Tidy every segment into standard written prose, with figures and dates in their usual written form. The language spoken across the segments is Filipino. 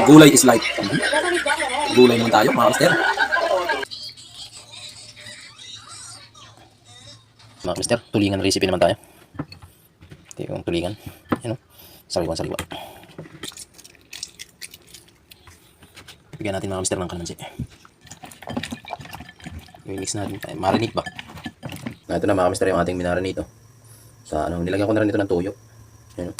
Gulay is life. Gulay naman tayo, mga mister. Mga mister, tulingan recipe naman tayo. Ito yung tulingan. Yan o. Sariwa. Bigyan natin mga mister ng kalamansi. I-mix natin tayo. Marinate ba? Ito na mga mister yung ating minarinate. Sa ano, nilagyan ko na rin ito ng tuyo. Yan o.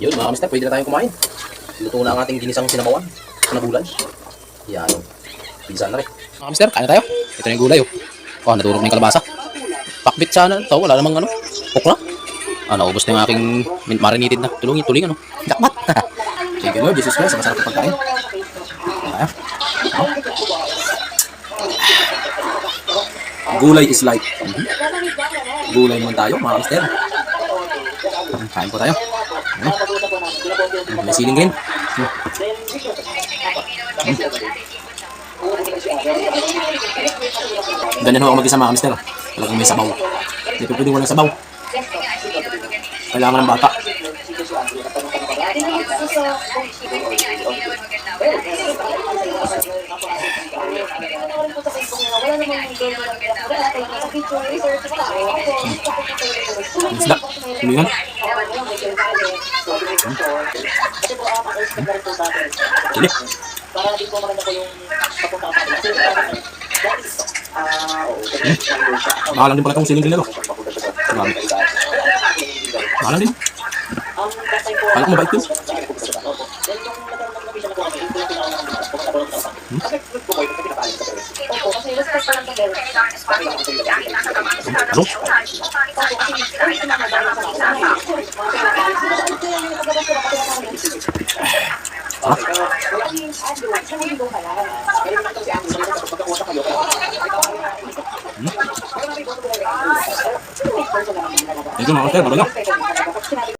Yun mga mister, pwede na tayong kumain. Luto na ang ating ginisang sinabawan na gulay. Yan. Pizza na rin. Mga mister, kain na tayo. Ito na yung gulay. Oh, naturog na yung kalabasa. Pakbit sana ito. Wala namang ano. Okra. Naubos na yung aking marinated na. Tulingan. Dakmat. Sige Lord, Jesus Christ. Masarap na pagkain. Ayan. Gulay is life. Gulay naman tayo mga mister. Kain po tayo. May siling green. Ganyan ho ako mag-isa mga mister. Talagang may sabaw. Hindi po pwedeng walang sabaw. Kailangan ng bata. Isda. Tulingan. Sili. Mahalang din pala itong siling ginelo. Mahalang din. Alam ko mabait din. Ano? Ito mga mister, marunong.